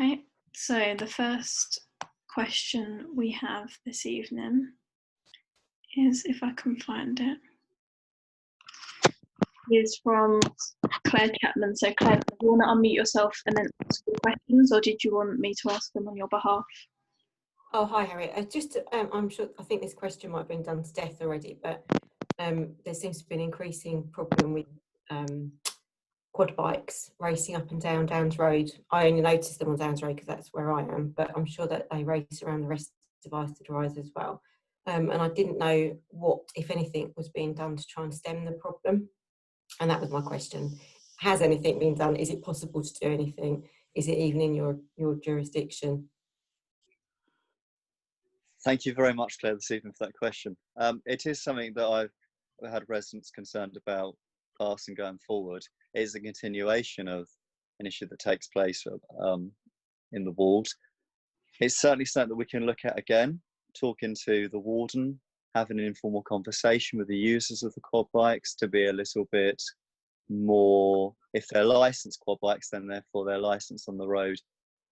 Okay, so the first question we have this evening is, if I can find it, is from Claire Chapman. So Claire, do you want to unmute yourself and then ask your questions, or did you want me to ask them on your behalf? Oh, hi, Harriet. I think this question might have been done to death already, but there seems to be an increasing problem with quad bikes racing up and down Downs Road. I only noticed them on Downs Road because that's where I am, but I'm sure that they race around the rest of Iceland Rise as well. And I didn't know what, if anything, was being done to try and stem the problem. And that was my question. Has anything been done? Is it possible to do anything? Is it even in your jurisdiction? Thank you very much, Claire, this evening for that question. It is something that I've had residents concerned about past and going forward. It is a continuation of an issue that takes place in the ward. It's certainly something that we can look at again, talking to the warden, having an informal conversation with the users of the quad bikes to be a little bit more, if they're licensed quad bikes, then therefore they're licensed on the road,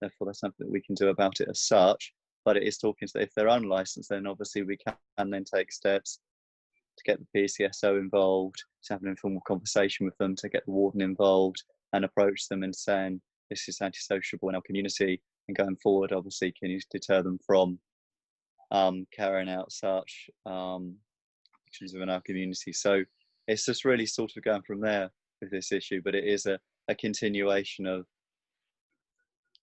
therefore there's something that we can do about it as such. But it is talking to, if they're unlicensed, then obviously we can then take steps to get the PCSO involved, to have an informal conversation with them, to get the warden involved and approach them and saying, this is antisociable in our community, and going forward, obviously, can you deter them from carrying out such actions within our community. So it's just really sort of going from there with this issue, but it is a continuation of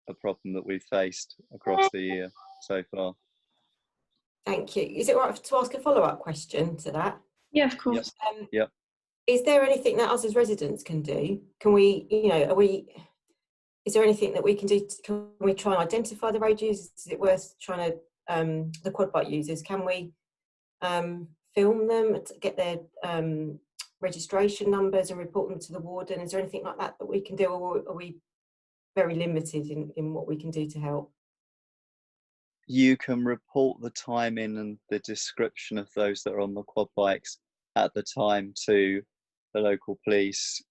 a problem that we've faced across the year so far. Thank you. Is it right to ask a follow-up question to that? Yeah, of course. Yep. Is there anything that us as residents can do? Can we, is there anything that we can do? Can we try and identify the road users? Is it worth trying to, the quad bike users, can we film them, get their registration numbers and report them to the warden? Is there anything like that that we can do, or are we very limited in what we can do to help? You can report the timing and the description of those that are on the quad bikes at the time to the local police.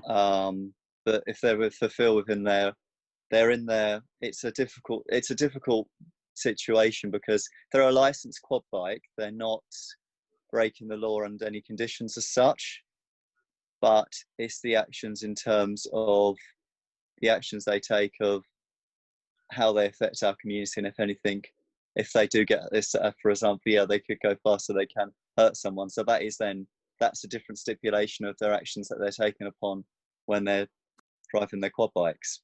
But if they were fulfilled within they're in there. It's a difficult situation because they're a licensed quad bike. They're not breaking the law under any conditions as such, but it's the actions in terms of the actions they take of how they affect our community, and if anything, if they do get this, for example, they could go faster, they can hurt someone. So that's a different stipulation of their actions that they're taking upon when they're driving their quad bikes.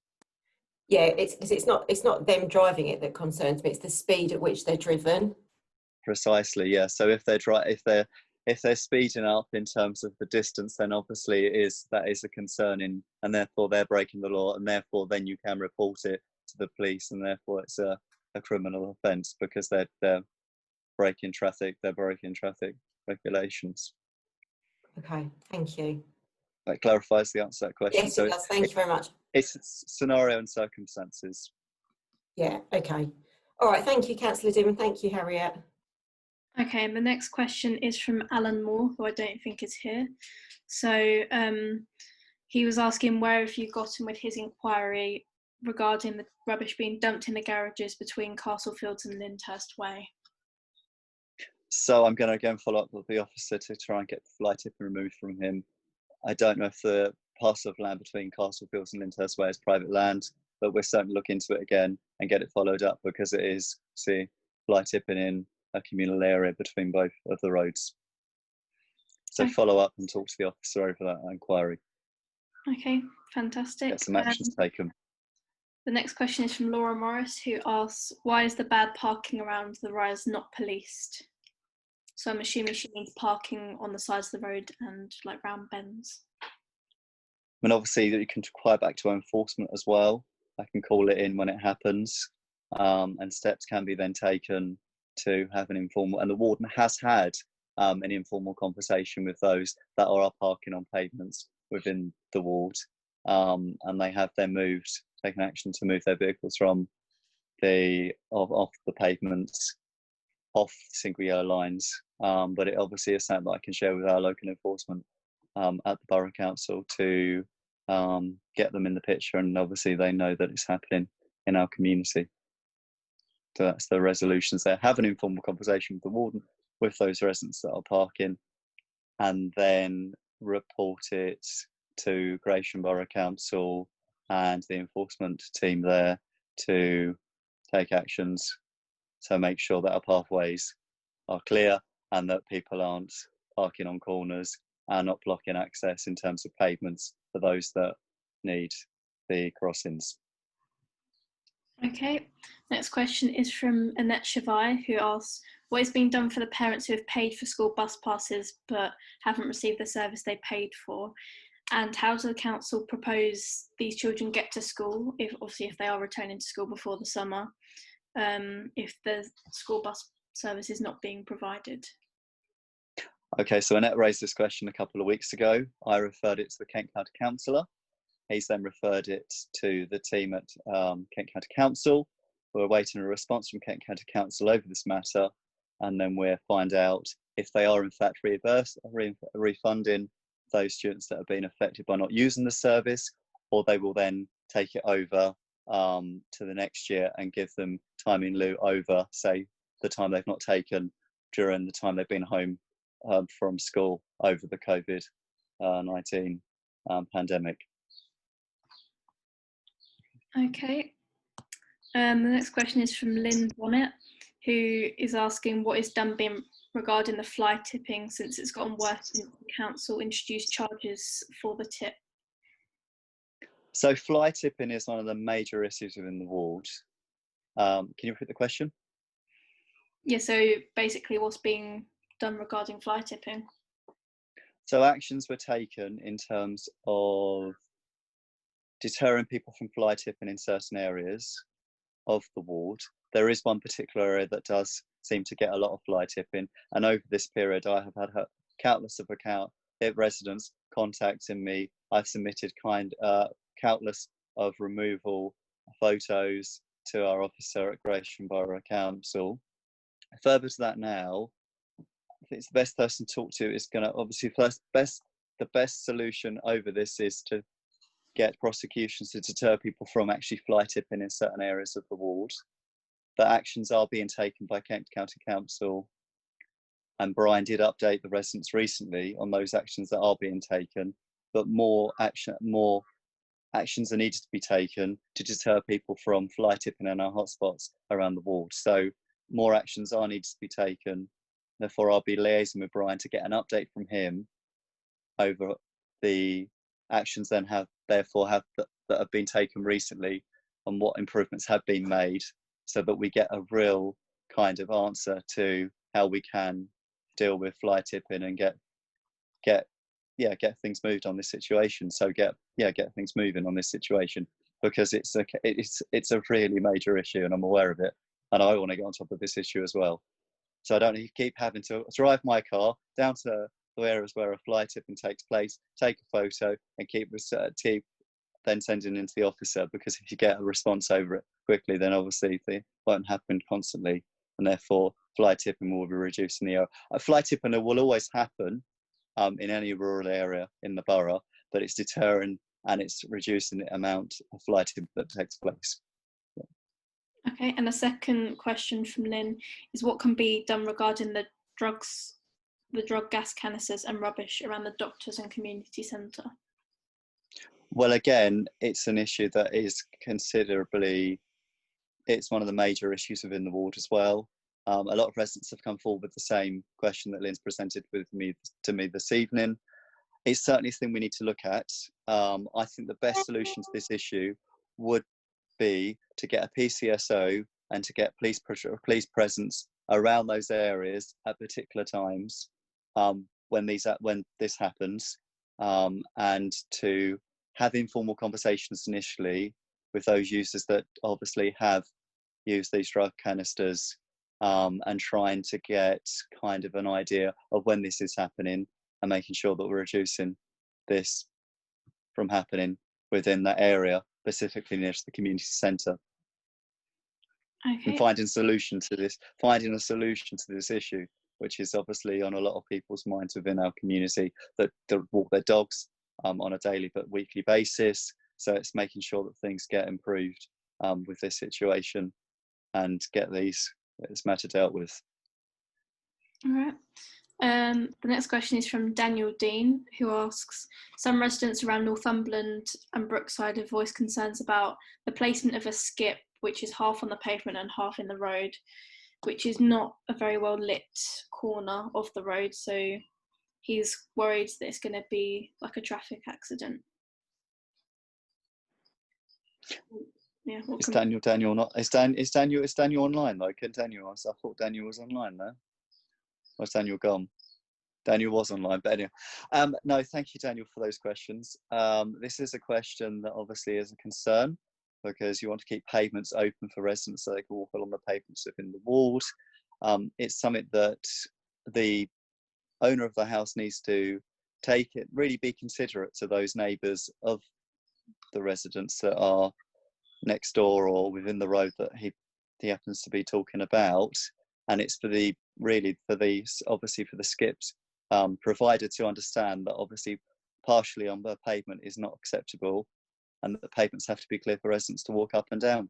Yeah, it's not them driving it that concerns me. It's the speed at which they're driven. Precisely, yeah. So if they're speeding up in terms of the distance, then obviously that is a concern, and therefore they're breaking the law, and therefore then you can report it to the police, and therefore it's a criminal offence because they're breaking traffic regulations. Okay, thank you. That clarifies the answer to that question. Yes, it does. Thank you very much. It's scenario and circumstances. Yeah, okay. All right, thank you, Councillor Dim, and thank you, Harriet. Okay, and the next question is from Alan Moore, who I don't think is here. So he was asking, where have you gotten with his inquiry regarding the rubbish being dumped in the garages between Castlefields and Lyndhurst Way? So I'm going to again follow up with the officer to try and get the fly tipping removed from him. I don't know if the parcel of land between Castlefields and Lyndhurst Way is private land, but we're certainly look into it again and get it followed up, because it is, fly tipping in a communal area between both of the roads. So okay. Follow up and talk to the officer over that inquiry. Okay, fantastic. Get some actions taken. The next question is from Laura Morris, who asks, why is the bad parking around the rise not policed? So I'm assuming she means parking on the sides of the road and like round bends. I mean, obviously you can inquire back to enforcement as well. I can call it in when it happens, and steps can be then taken to have an informal, and the warden has had an informal conversation with those that are parking on pavements within the ward, and they have then taken action to move their vehicles from off the pavements, off single yellow lines. But it obviously is something that I can share with our local enforcement at the Borough Council to get them in the picture, and obviously they know that it's happening in our community. So that's the resolutions there. Have an informal conversation with the warden, with those residents that are parking, and then report it to Gresham Borough Council and the enforcement team there to take actions to make sure that our pathways are clear and that people aren't parking on corners and not blocking access in terms of pavements for those that need the crossings. Okay, next question is from Annette Chavai, who asks, what is being done for the parents who have paid for school bus passes but haven't received the service they paid for? And how does the council propose these children get to school, if they are returning to school before the summer, if the school bus service is not being provided? Okay, so Annette raised this question a couple of weeks ago. I referred it to the Kent County Councillor. He's then referred it to the team at Kent County Council. We're awaiting a response from Kent County Council over this matter, and then we'll find out if they are in fact refunding those students that have been affected by not using the service, or they will then take it over to the next year and give them time in lieu over, say, the time they've not taken during the time they've been home from school over the COVID-19 pandemic. Okay. The next question is from Lynn Bonnet, who is asking what is done being regarding the fly tipping since it's gotten worse since the council introduced charges for the tip. So fly tipping is one of the major issues within the ward. Can you repeat the question? Yeah, so basically what's being done regarding fly tipping? So actions were taken in terms of deterring people from fly tipping in certain areas of the ward. There is one particular area that does seem to get a lot of fly tipping, and over this period I have had countless of residents contacting me. I've submitted countless of removal photos to our officer at Gresham Borough Council. Further to that now, I think it's the best person to talk to is going to obviously the best solution over this is to get prosecutions to deter people from actually fly tipping in certain areas of the ward. But actions are being taken by Kent County Council, and Brian did update the residents recently on those actions that are being taken, but more actions are needed to be taken to deter people from fly tipping in our hotspots around the ward. So more actions are needed to be taken. Therefore, I'll be liaising with Brian to get an update from him over the actions that have been taken recently and what improvements have been made, so that we get a real kind of answer to how we can deal with fly tipping and get things moved on this situation. So get things moving on this situation, because it's a really major issue, and I'm aware of it, and I want to get on top of this issue as well. So I don't need to keep having to drive my car down to the areas where a fly tipping takes place, take a photo, and keep then sending it into the officer, because if you get a response over it quickly, then obviously they won't happen constantly, and therefore fly tipping will be reduced in the area. Fly tipping will always happen in any rural area in the borough, but it's deterring and it's reducing the amount of fly tipping that takes place. Yeah. Okay, and a second question from Lynn is what can be done regarding the drug gas canisters and rubbish around the doctors and community centre? Well, again, it's an issue that is it's one of the major issues within the ward as well. A lot of residents have come forward with the same question that Lynn's presented to me this evening. It's certainly a thing we need to look at. I think the best solution to this issue would be to get a PCSO and to get police presence around those areas at particular times when this happens, and to have informal conversations initially with those users that obviously have used these drug canisters, and trying to get kind of an idea of when this is happening and making sure that we're reducing this from happening within that area, specifically near to the community centre. Okay. And finding a solution to this issue, which is obviously on a lot of people's minds within our community that walk their dogs on a daily but weekly basis. So it's making sure that things get improved with this situation and get this matter dealt with. All right. The next question is from Daniel Dean, who asks, some residents around Northumberland and Brookside have voiced concerns about the placement of a skip, which is half on the pavement and half in the road, which is not a very well lit corner of the road. So he's worried that it's going to be like a traffic accident. Yeah, Is Daniel not? Is Daniel online though? Can Daniel? I thought Daniel was online there. Or is Daniel gone? Daniel was online, but anyway. No, thank you, Daniel, for those questions. This is a question that obviously is a concern because you want to keep pavements open for residents so they can walk along the pavements within the ward. It's something that the owner of the house needs to take it, really be considerate to those neighbours of the residents that are next door or within the road that he happens to be talking about. And it's obviously for the skips provider to understand that obviously partially on the pavement is not acceptable and that the pavements have to be clear for residents to walk up and down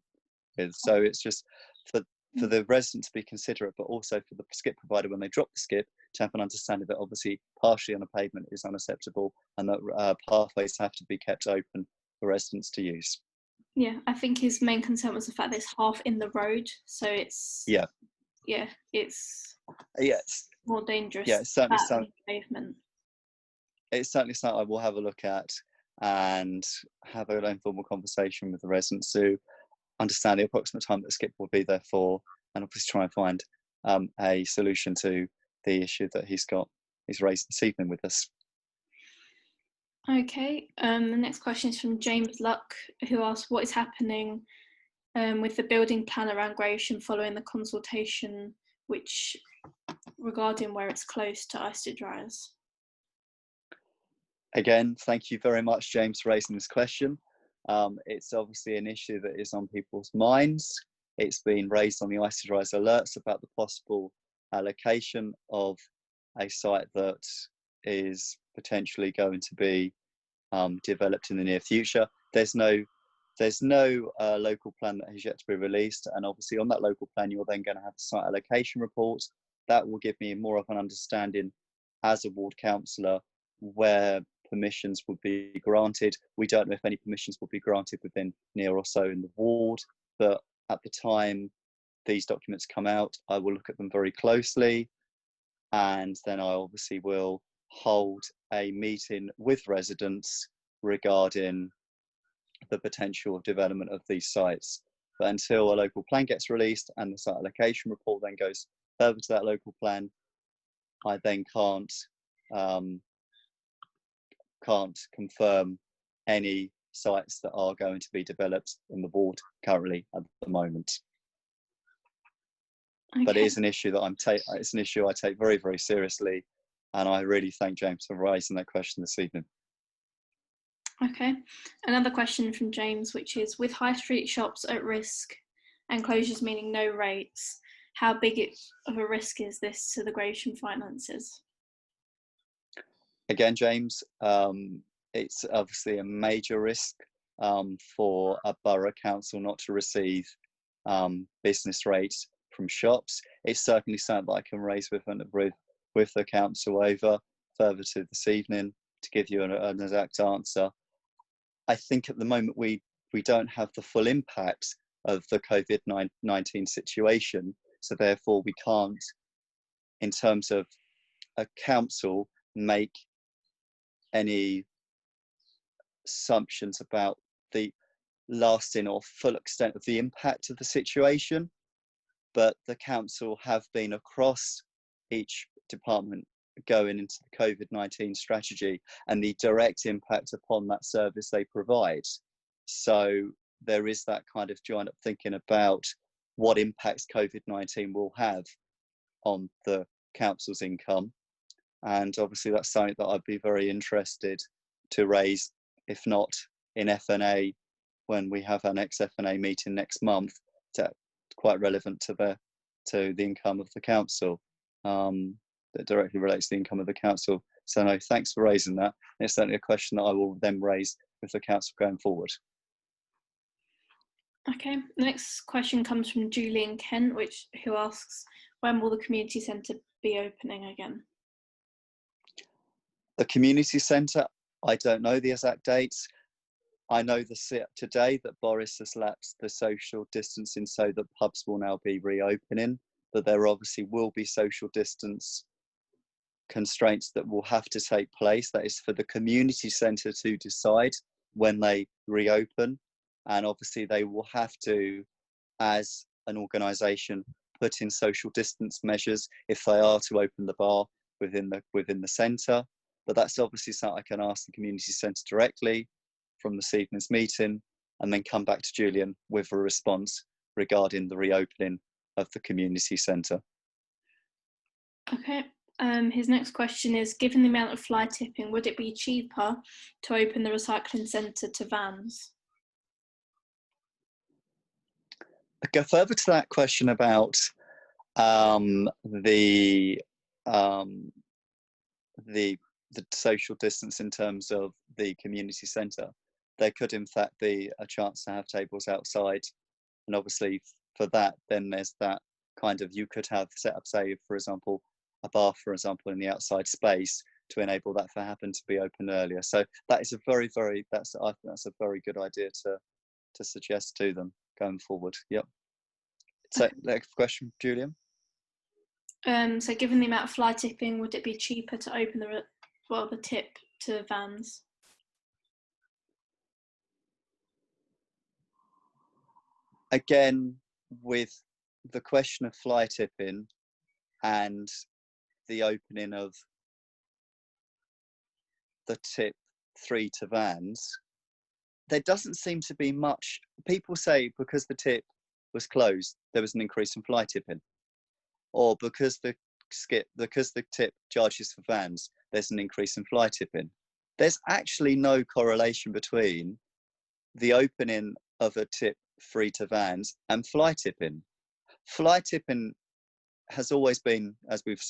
with. So it's just for the resident to be considerate, but also for the skip provider when they drop the skip to have an understanding that obviously partially on a pavement is unacceptable and that pathways have to be kept open for residents to use. Yeah, I think his main concern was the fact that it's half in the road, so it's it's more dangerous. Yeah, it's certainly something. Pavement. It's certainly something I will have a look at and have an informal conversation with the residents to understand the approximate time that the skip will be there for, and obviously try and find a solution to the issue that he's raised this evening with us. Okay, the next question is from James Luck, who asks what is happening with the building plan around Gresham following the consultation regarding where it's close to Eisted Rise. Again, thank you very much, James, for raising this question. It's obviously an issue that is on people's minds. It's been raised on the Eisted Rise alerts about the possible allocation of a site that is potentially going to be developed in the near future. There's no local plan that has yet to be released, and obviously on that local plan you're then going to have a site allocation report that will give me more of an understanding as a ward councillor where permissions would be granted. We don't know if any permissions will be granted within near or so in the ward, but at the time these documents come out I will look at them very closely, and then I obviously will hold a meeting with residents regarding the potential of development of these sites. But until a local plan gets released and the site allocation report then goes further to that local plan, I then can't confirm any sites that are going to be developed in the ward currently at the moment. Okay. But it is an issue that it's an issue I take very, very seriously, and I really thank James for raising that question this evening. Okay, another question from James, which is, with high street shops at risk and closures meaning no rates, how big of a risk is this to the Gresham finances? Again, James, it's obviously a major risk for a borough council not to receive business rates from shops. It's certainly something that I can raise with the council over further to this evening to give you an exact answer. I think at the moment we don't have the full impact of the COVID-19 situation, so therefore we can't, in terms of a council, make any assumptions about the lasting or full extent of the impact of the situation. But the council have been across each department going into the COVID-19 strategy and the direct impact upon that service they provide. So there is that kind of joined up thinking about what impacts COVID-19 will have on the council's income. And obviously that's something that I'd be very interested to raise, if not in FNA, when we have our next FNA meeting next month, quite relevant to the income of the council. That directly relates to the income of the council. So no, thanks for raising that. And it's certainly a question that I will then raise with the council going forward. Okay, the next question comes from Julian Kent, who asks, when will the community centre be opening again? The community centre, I don't know the exact dates. I know today that Boris has lapsed the social distancing so that pubs will now be reopening, but there obviously will be social distance constraints that will have to take place. That is for the community centre to decide when they reopen, and obviously they will have to, as an organisation, put in social distance measures if they are to open the bar within the centre. But that's obviously something I can ask the community centre directly from this evening's meeting, and then come back to Julian with a response regarding the reopening of the community centre. Okay. His next question is, given the amount of fly tipping, would it be cheaper to open the recycling centre to vans? I go further to that question about the social distance in terms of the community centre. There could in fact be a chance to have tables outside, and obviously for that then there's that kind of, you could have set up, say for example, a bar for example in the outside space to enable that to happen to be open earlier. So that is a I think that's a very good idea to suggest to them going forward. Yep. So next question, Julian. So given the amount of fly tipping, would it be cheaper to open the tip to vans? Again, with the question of fly tipping and the opening of the tip 3 to vans, there doesn't seem to be much. People say because the tip was closed, there was an increase in fly tipping, or because the tip charges for vans, there's an increase in fly tipping. There's actually no correlation between the opening of a tip 3 to vans and fly tipping. Fly tipping has always been, as we've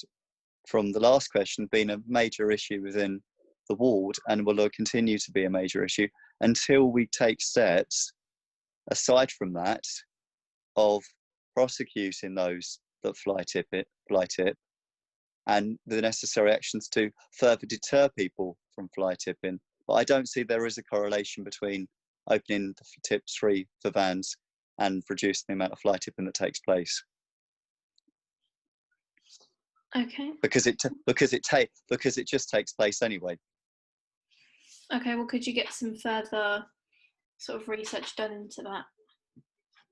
from the last question, been a major issue within the ward, and will continue to be a major issue until we take steps, aside from that, of prosecuting those that fly tip, and the necessary actions to further deter people from fly tipping. But I don't see there is a correlation between opening the tips 3 for vans and reducing the amount of fly tipping that takes place. Okay. Because it just takes place anyway. Okay. Well, could you get some further sort of research done into that?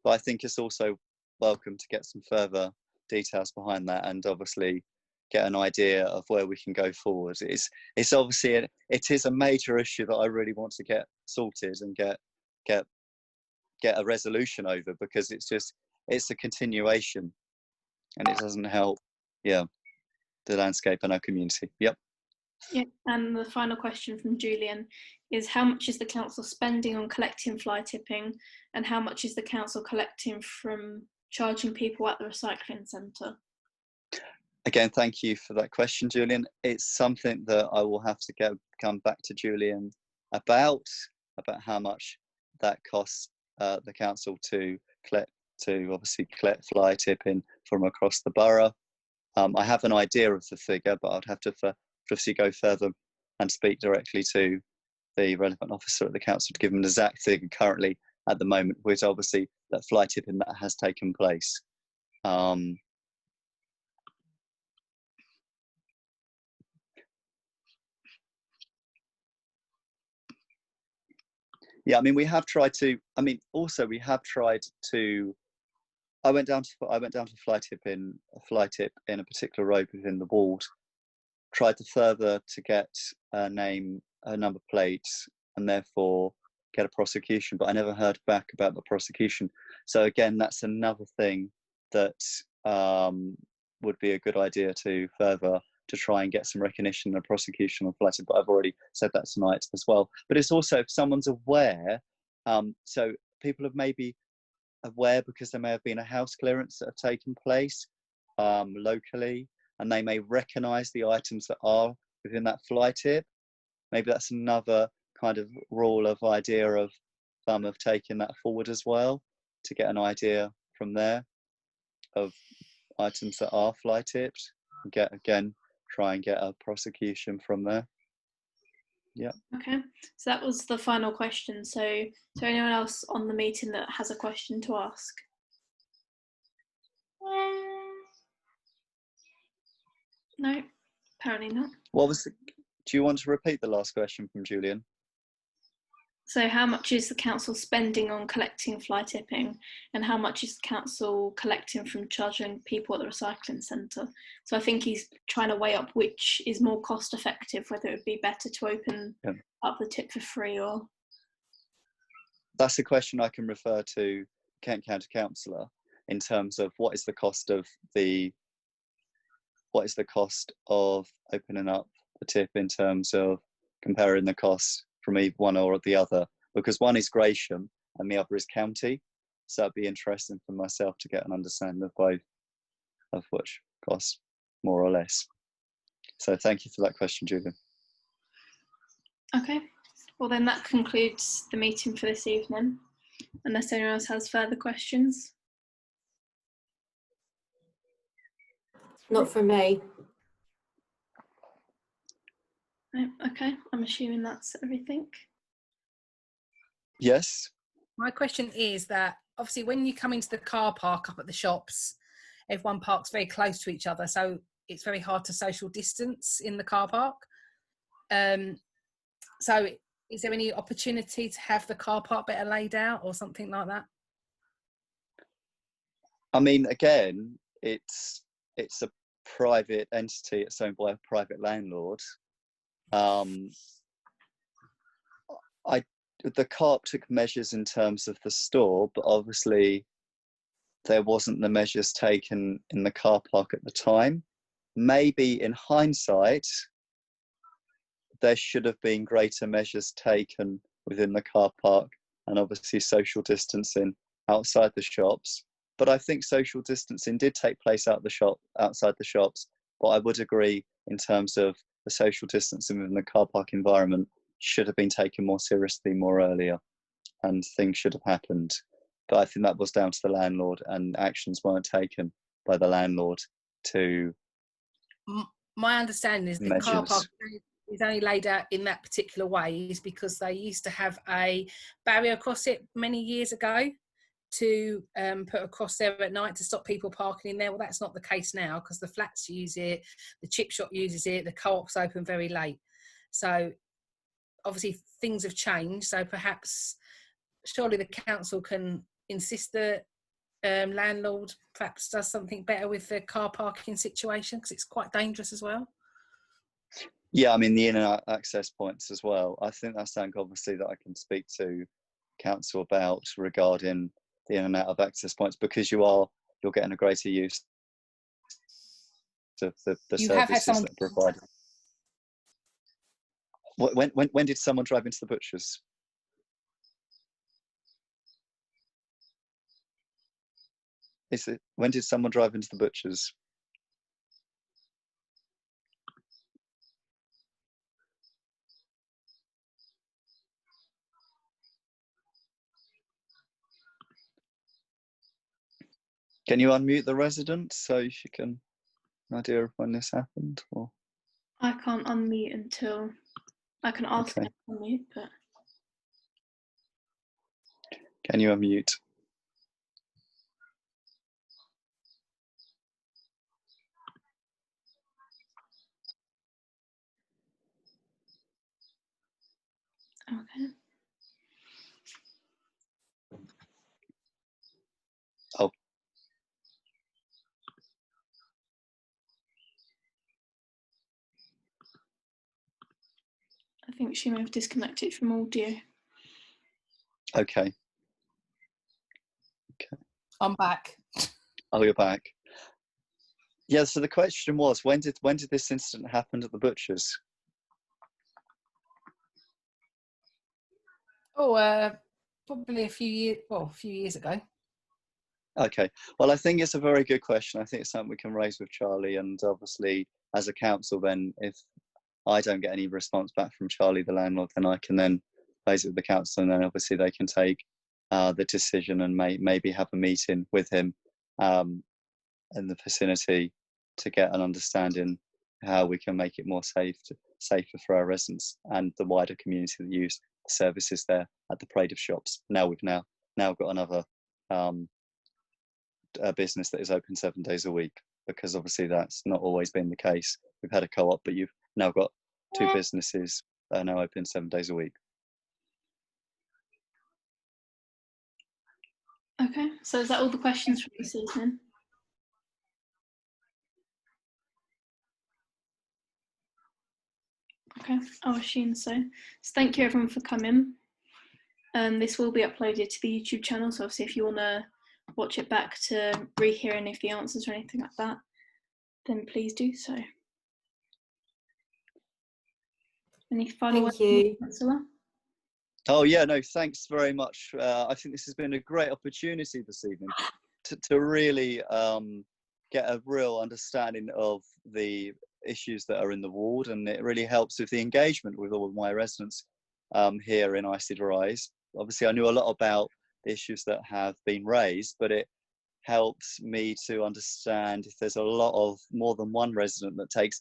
But I think it's also welcome to get some further details behind that, and obviously get an idea of where we can go forward. It's obviously it is a major issue that I really want to get sorted and get a resolution over, because it's a continuation, and it doesn't help the landscape and our community. Yep. Yeah, and the final question from Julian is, how much is the council spending on collecting fly tipping, and how much is the council collecting from charging people at the recycling centre? Again, thank you for that question, Julian. It's something that I will have to come back to Julian about how much that costs the council to obviously collect fly tipping from across the borough. I have an idea of the figure, but I'd have to obviously go further and speak directly to the relevant officer at the council to give them an exact figure currently at the moment, with obviously that fly tipping that has taken place. Yeah, I mean, we have tried to. I mean, also we have tried to. I went down to fly tip in a particular road within the ward. Tried to further to get a number plate, and therefore get a prosecution, but I never heard back about the prosecution. So again, that's another thing that would be a good idea to further to try and get some recognition and prosecution on fly tip. But I've already said that tonight as well. But it's also, if someone's aware, so people have maybe aware because there may have been a house clearance that have taken place locally, and they may recognise the items that are within that fly tip. Maybe that's another kind of rule of idea of taking that forward as well, to get an idea from there of items that are fly tipped. Try and get a prosecution from there. Yeah. Okay, so that was the final question. So is there anyone else on the meeting that has a question to ask? No, apparently not. Do you want to repeat the last question from Julian? So how much is the council spending on collecting fly tipping, and how much is the council collecting from charging people at the recycling centre? So I think he's trying to weigh up which is more cost effective, whether it would be better to open up the tip for free or... That's a question I can refer to Kent County Councillor in terms of what is the cost of opening up the tip in terms of comparing the costs from either one or the other, because one is Gratian and the other is County. So it'd be interesting for myself to get an understanding of both, of which costs more or less. So thank you for that question, Julian. Okay, well then that concludes the meeting for this evening, unless anyone else has further questions. Not from me. No, okay, I'm assuming that's everything. Yes. My question is that obviously when you come into the car park up at the shops, everyone parks very close to each other, so it's very hard to social distance in the car park. So is there any opportunity to have the car park better laid out or something like that? I mean, again, it's a private entity. It's owned by a private landlord. The CARP took measures in terms of the store, but obviously there wasn't the measures taken in the car park at the time. Maybe in hindsight, there should have been greater measures taken within the car park and obviously social distancing outside the shops. But I think social distancing did take place outside the shops. But I would agree in terms of the social distancing within the car park environment should have been taken more seriously more earlier, and things should have happened. But I think that was down to the landlord, and actions weren't taken by the landlord to... My understanding is the car park is only laid out in that particular way is because they used to have a barrier across it many years ago to put across there at night to stop people parking in there. Well, that's not the case now because the flats use it, the chip shop uses it, the co-op's open very late. So obviously things have changed. So perhaps surely the council can insist that landlord perhaps does something better with the car parking situation, because it's quite dangerous as well. Yeah, I mean the in and out access points as well. I think that's something obviously that I can speak to council about regarding the in and out of access points, because you're getting a greater use of the services that are provided. When did someone drive into the butchers? When did someone drive into the butchers? Can you unmute the resident so she can an idea of when this happened? Or I can't unmute until I can ask okay. her to unmute, but Can you unmute? okay. Oh. I think she may have disconnected from audio. Okay. Okay. I'm back. Oh, you're back. Yeah. So the question was, when did this incident happen at the butchers? Oh, probably a few years ago. Okay. Well, I think it's a very good question. I think it's something we can raise with Charlie, and obviously as a council, then if I don't get any response back from Charlie, the landlord, then I can then raise it with the council, and then obviously they can take the decision and maybe have a meeting with him in the vicinity to get an understanding how we can make it more safer for our residents and the wider community that use the services there at the Parade of Shops. Now we've now got another a business that is open 7 days a week, because obviously that's not always been the case. We've had a co-op, but you've now got 2 businesses that are now open 7 days a week. Okay, so is that all the questions for this evening? Okay, I'll assume so. So thank you everyone for coming. This will be uploaded to the YouTube channel, so obviously if you want to watch it back to rehear any of the answers or anything like that, then please do so. Any final words, Councillor? Oh yeah, no, thanks very much. I think this has been a great opportunity this evening to really get a real understanding of the issues that are in the ward, and it really helps with the engagement with all of my residents here in Isted Rise. Obviously I knew a lot about the issues that have been raised, but it helps me to understand if there's a lot of more than one resident that takes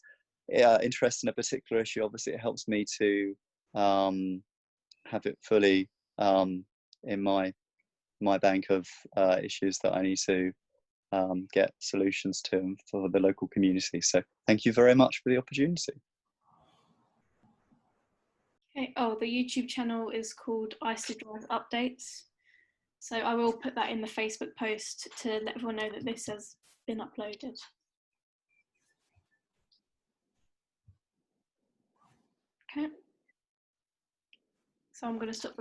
interest in a particular issue. Obviously it helps me to have it fully in my bank of issues that I need to get solutions to for the local community. So thank you very much for the opportunity. Okay. Oh, the YouTube channel is called Isted Rise Updates. So I will put that in the Facebook post to let everyone know that this has been uploaded. Okay. So I'm going to stop